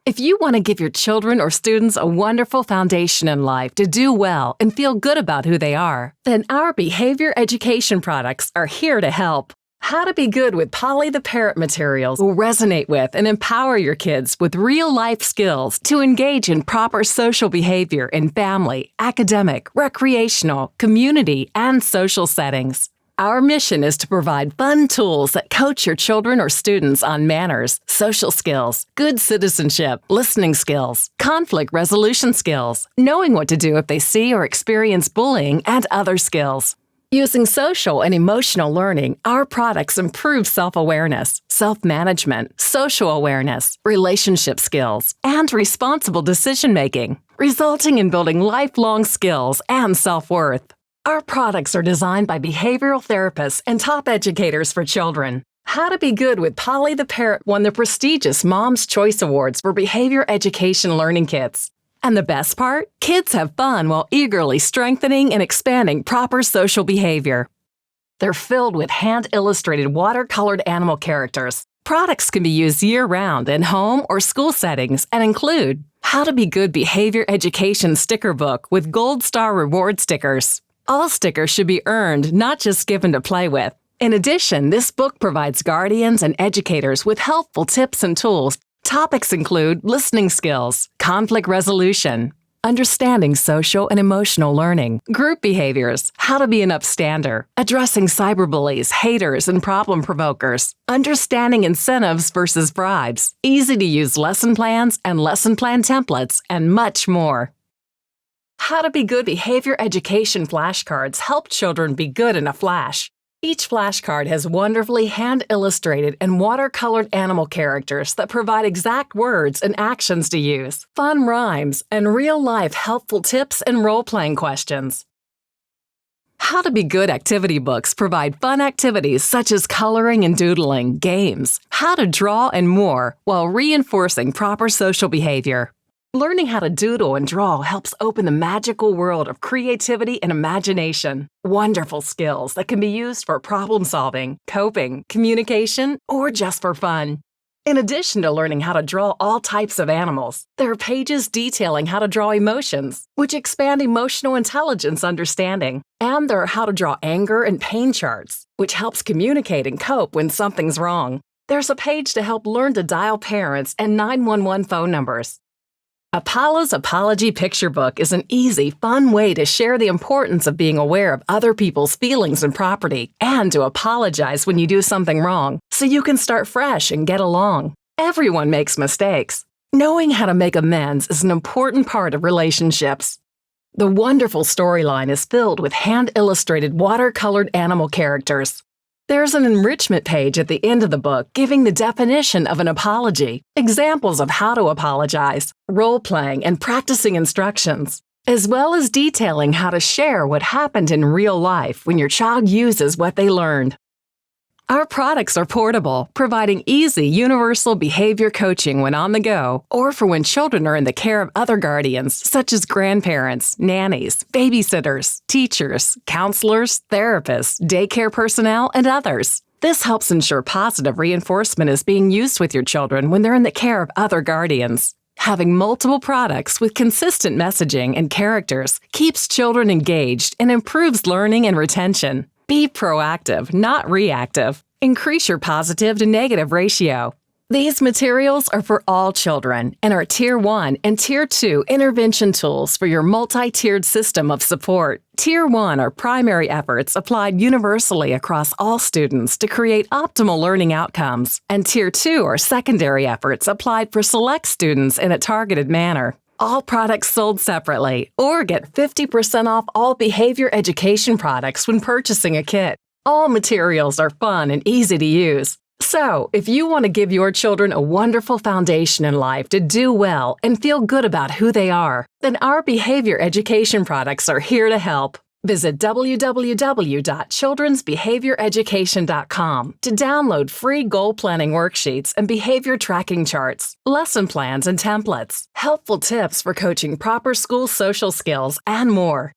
If you want to give your children or students a wonderful foundation in life to do well and feel good about who they are, then our behavior education products are here to help. How to be good with Polly the Parrot materials will resonate with and empower your kids with real-life skills to engage in proper social behavior in family, academic, recreational, community, and social settings. Our mission is to provide fun tools that coach your children or students on manners, social skills, good citizenship, listening skills, conflict resolution skills, knowing what to do if they see or experience bullying, and other skills. Using social and emotional learning, our products improve self-awareness, self-management, social awareness, relationship skills, and responsible decision-making, resulting in building lifelong skills and self-worth. Our products are designed by behavioral therapists and top educators for children. How to be good with Polly the Parrot won the prestigious Mom's Choice Awards for behavior education learning kits. And the best part? Kids have fun while eagerly strengthening and expanding proper social behavior. They're filled with hand-illustrated watercolored animal characters. Products can be used year-round in home or school settings and include How to Be Good Behavior Education sticker book with Gold Star reward stickers. All stickers should be earned, not just given to play with. In addition, this book provides guardians and educators with helpful tips and tools. Topics include listening skills, conflict resolution, understanding social and emotional learning, group behaviors, how to be an upstander, addressing cyberbullies, haters, and problem provokers, understanding incentives versus bribes, easy-to-use lesson plans and lesson plan templates, and much more. How to Be Good Behavior Education flashcards help children be good in a flash. Each flashcard has wonderfully hand-illustrated and watercolored animal characters that provide exact words and actions to use, fun rhymes, and real-life helpful tips and role-playing questions. How to Be Good activity books provide fun activities such as coloring and doodling, games, how to draw, and more, while reinforcing proper social behavior. Learning how to doodle and draw helps open the magical world of creativity and imagination. Wonderful skills that can be used for problem solving, coping, communication, or just for fun. In addition to learning how to draw all types of animals, there are pages detailing how to draw emotions, which expand emotional intelligence understanding. And there are how to draw anger and pain charts, which helps communicate and cope when something's wrong. There's a page to help learn to dial parents and 911 phone numbers. Apollo's Apology Picture Book is an easy, fun way to share the importance of being aware of other people's feelings and property, and to apologize when you do something wrong, so you can start fresh and get along. Everyone makes mistakes. Knowing how to make amends is an important part of relationships. The wonderful storyline is filled with hand-illustrated watercolored animal characters. There's an enrichment page at the end of the book giving the definition of an apology, examples of how to apologize, role-playing, and practicing instructions, as well as detailing how to share what happened in real life when your child uses what they learned. Our products are portable, providing easy, universal behavior coaching when on the go, or for when children are in the care of other guardians, such as grandparents, nannies, babysitters, teachers, counselors, therapists, daycare personnel, and others. This helps ensure positive reinforcement is being used with your children when they're in the care of other guardians. Having multiple products with consistent messaging and characters keeps children engaged and improves learning and retention. Be proactive, not reactive. Increase your positive to negative ratio. These materials are for all children and are Tier 1 and Tier 2 intervention tools for your multi-tiered system of support. Tier 1 are primary efforts applied universally across all students to create optimal learning outcomes, and Tier 2 are secondary efforts applied for select students in a targeted manner. All products sold separately, or get 50% off all behavior education products when purchasing a kit. All materials are fun and easy to use. So, if you want to give your children a wonderful foundation in life to do well and feel good about who they are, then our behavior education products are here to help. Visit www.childrensbehavioreducation.com to download free goal planning worksheets and behavior tracking charts, lesson plans and templates, helpful tips for coaching proper school social skills, and more.